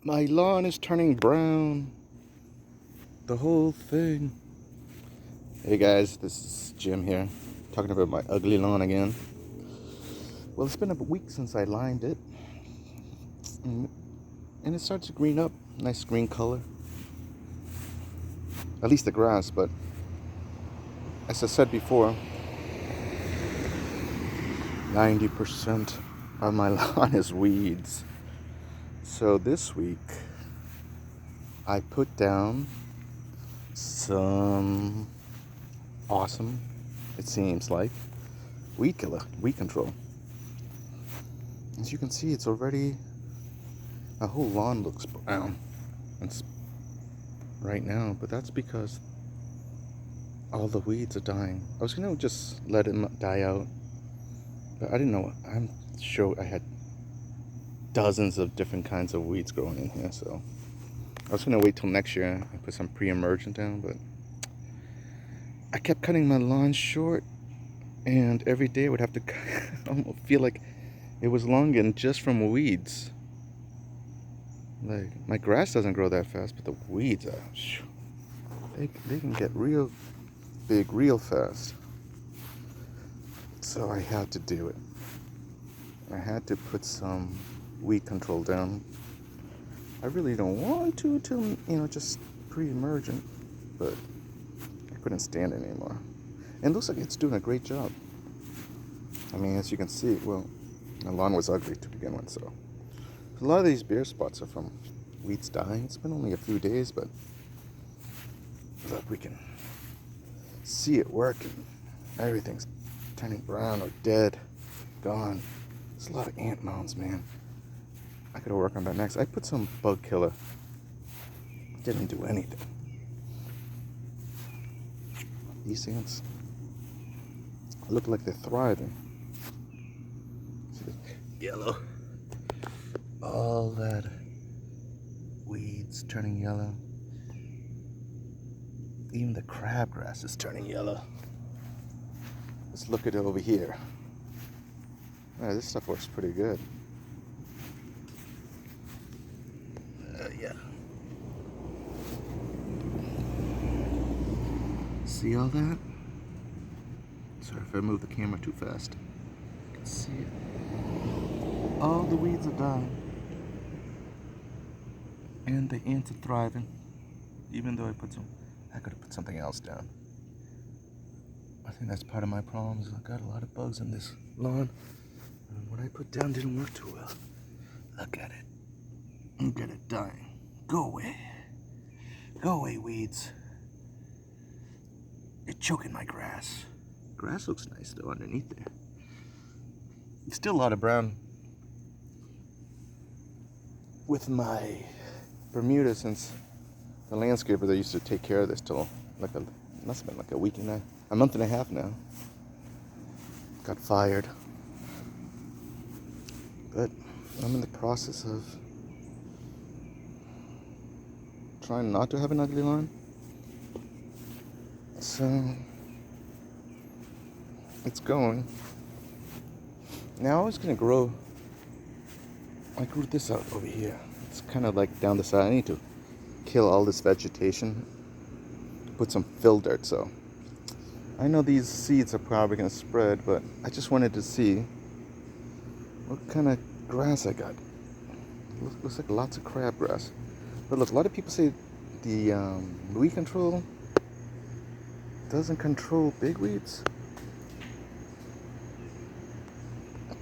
My lawn is turning brown. The whole thing. Hey guys, this is Jim here, talking about my ugly lawn again. Well, it's been a week since I lined it, and it starts to green up. Nice green color. At least the grass, but as I said before, 90% of my lawn is weeds. So this week, I put down some awesome, it seems like, weed killer, weed control. As you can see, it's already, the whole lawn looks brown right now, but that's because all the weeds are dying. I was gonna just let them die out, but I didn't know. I'm sure I had dozens of different kinds of weeds growing in here, so I was gonna wait till next year and put some pre-emergent down, but I kept cutting my lawn short, and every day I would have to almost feel like it was longing just from weeds. Like, my grass doesn't grow that fast, but the weeds are, they can get real big real fast. So I had to do it. I had to put some weed control down. I really don't want to till, just pre-emergent, but I couldn't stand it anymore. And it looks like it's doing a great job. I mean, as you can see, well, my lawn was ugly to begin with, so a lot of these bare spots are from weeds dying. It's been only a few days, but look, we can see it working. Everything's turning brown or dead, gone. There's a lot of ant mounds, man. I gotta work on that next. I put some bug killer. Didn't do anything. These ants look like they're thriving. See the yellow. All that weeds turning yellow. Even the crabgrass is turning yellow. Let's look at it over here. This stuff works pretty good. Yeah. See all that? Sorry if I move the camera too fast. You can see it. All the weeds are dying. And the ants are thriving. Even though I could have put something else down. I think that's part of my problem is I got a lot of bugs in this lawn. And what I put down didn't work too well. Look at it. Look at it dying. Go away. Go away, weeds. You're choking my grass. Grass looks nice though underneath there. Still a lot of brown with my Bermuda, since the landscaper that used to take care of this till must have been like a month and a half now. Got fired. But I'm in the process of trying not to have an ugly lawn. So it's going. Now I was gonna I grew this out over here. It's kind of like down the side. I need to kill all this vegetation, put some fill dirt. So I know these seeds are probably gonna spread, but I just wanted to see what kind of grass I got. Looks like lots of crabgrass. But look, a lot of people say the weed control doesn't control big weeds,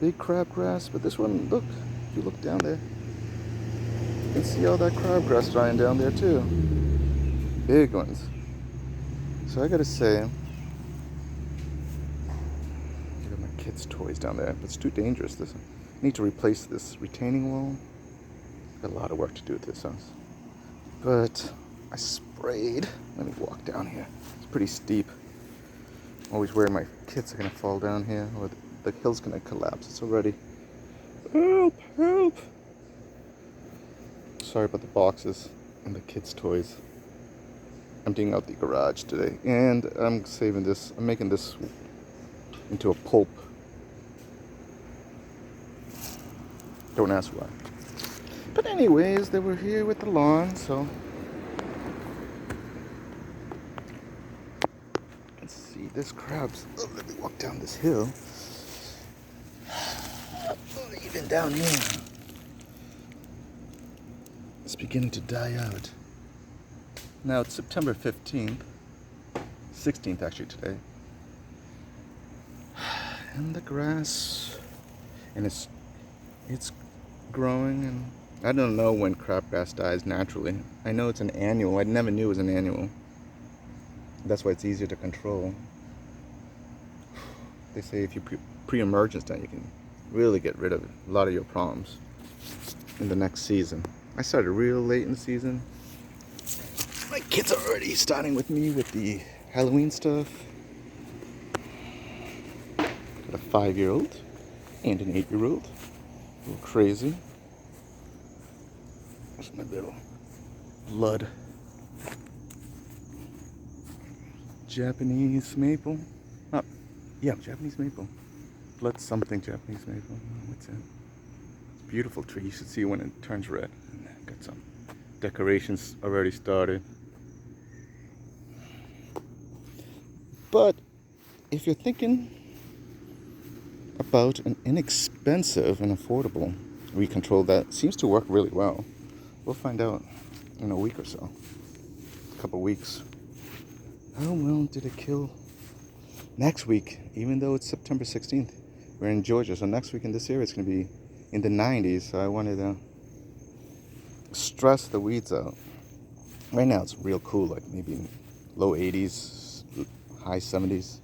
big crabgrass. But this one, look, if you look down there, you can see all that crabgrass dying down there too. Big ones. So I gotta say, I got my kids' toys down there. It's too dangerous. I need to replace this retaining wall. Got a lot of work to do with this house. But I sprayed. Let me walk down here. It's pretty steep. I'm always worried my kids are gonna fall down here, or the hill's gonna collapse. It's already. Help! Help! Sorry about the boxes and the kids' toys. Emptying out the garage today, and I'm saving this. I'm making this into a pulp. Don't ask why. But Anyways, they were here with the lawn, so let's see, there's crabs. Oh, let me walk down this hill. Oh, even down here, it's beginning to die out. Now it's September 15th, 16th actually today. And the grass, and it's growing, and I don't know when crabgrass dies naturally. I know it's an annual. I never knew it was an annual. That's why it's easier to control. They say if you pre-emergence, then you can really get rid of a lot of your problems in the next season. I started real late in the season. My kids are already starting with me with the Halloween stuff. Got a 5-year-old and an 8-year-old. A little crazy. There's my little blood. Japanese maple. Oh, yeah, Japanese maple. Blood something Japanese maple. What's it? It's a beautiful tree. You should see when it turns red. And got some decorations already started. But if you're thinking about an inexpensive and affordable weed control that seems to work really well, we'll find out in a week or so. A couple weeks. How well did it kill? Next week, even though it's September 16th, we're in Georgia, so next week in this area it's going to be in the 90s, so I wanted to stress the weeds out. Right now it's real cool, like maybe low 80s, high 70s.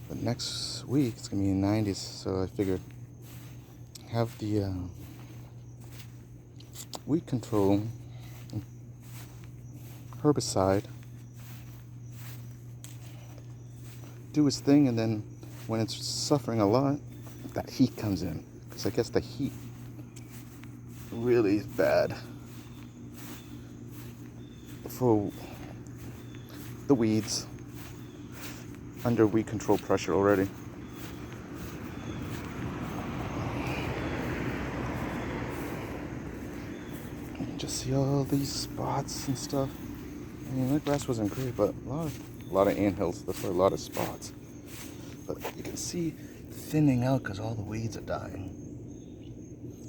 But next week it's going to be in 90s, so I figured have the weed control herbicide do its thing, and then when it's suffering a lot, that heat comes in. Because I guess the heat really is bad for the weeds under weed control pressure already. Just see all these spots and stuff. I mean, that grass wasn't great, but a lot of anthills. That's why a lot of spots. But you can see thinning out because all the weeds are dying,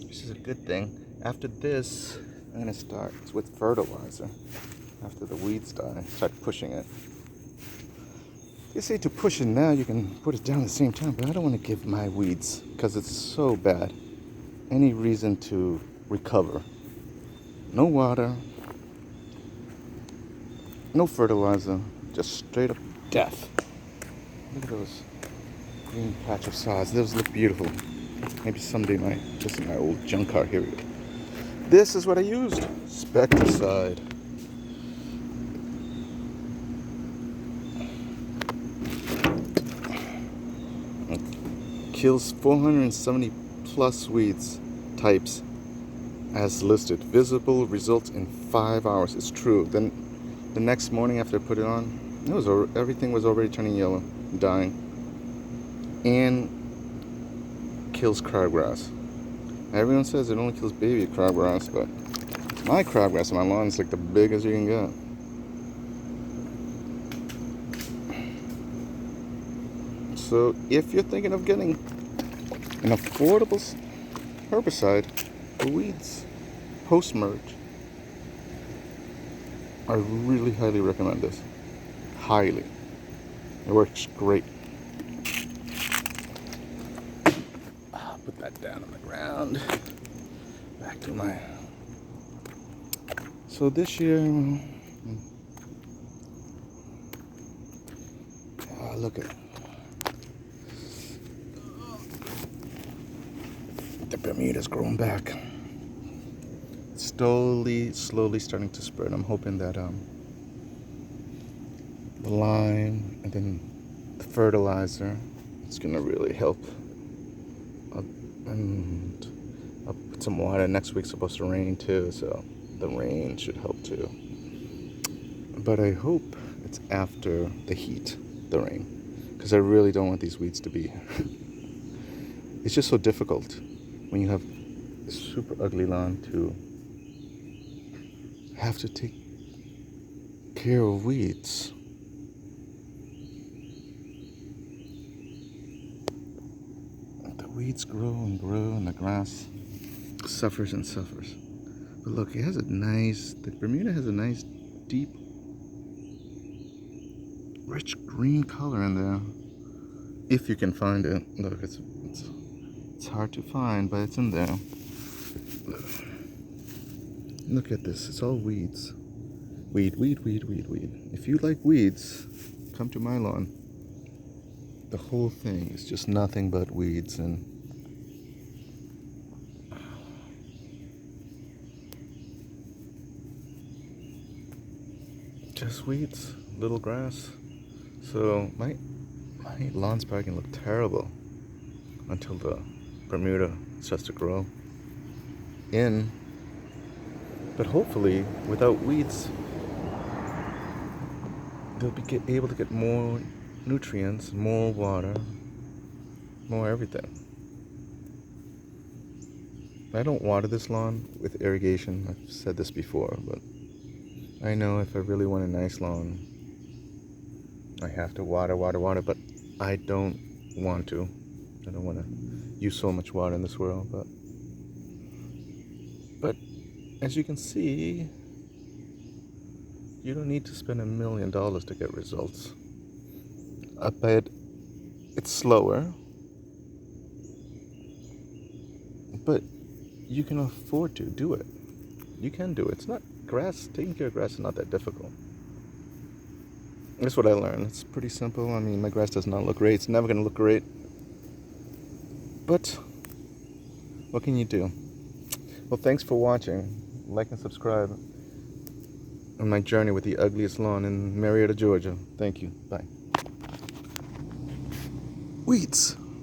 which is a good thing. After this, I'm gonna start with fertilizer. After the weeds die, start pushing it. They say to push it now, you can put it down at the same time, but I don't want to give my weeds, because it's so bad, any reason to recover. No water, no fertilizer, just straight up death. Look at those green patch of sods. Those look beautiful. Maybe someday this is my old junk car. Here we go. This is what I used. Spectracide. It kills 470 plus weeds types as listed. Visible results in 5 hours. It's true. Then the next morning after I put it on, everything was already turning yellow, dying, and kills crabgrass. Everyone says it only kills baby crabgrass, but my crabgrass on my lawn is like the biggest you can get. So if you're thinking of getting an affordable herbicide for weeds post-merge, I really highly recommend this. Highly. It works great. Put that down on the ground. Back to my... So this year... look at... The Bermuda's growing back. Slowly starting to spread. I'm hoping that the lime and then the fertilizer is gonna really help. And I'll put some water. Next week's supposed to rain too, so the rain should help too. But I hope it's after the heat, the rain, because I really don't want these weeds to be. It's just so difficult when you have super ugly lawn to have to take care of weeds. The weeds grow and grow and the grass suffers and suffers. But look, it has a nice, the Bermuda has a nice deep rich green color in there. If you can find it. Look, it's hard to find, but it's in there. Look at this, it's all weeds. Weed. If you like weeds, come to my lawn. The whole thing is just nothing but weeds and just weeds, little grass. So my lawn's probably gonna look terrible until the Bermuda starts to grow in. But hopefully, without weeds, they'll be able to get more nutrients, more water, more everything. I don't water this lawn with irrigation. I've said this before, but I know if I really want a nice lawn, I have to water, but I don't want to. I don't want to use so much water in this world, but as you can see, you don't need to spend $1 million to get results. I bet it's slower, but you can afford to do it. You can do it. It's not grass. Taking care of grass is not that difficult. That's what I learned. It's pretty simple. I mean, my grass does not look great. It's never going to look great. But what can you do? Well, thanks for watching. Like and subscribe on my journey with the ugliest lawn in Marietta, Georgia. Thank you. Bye. Weeds.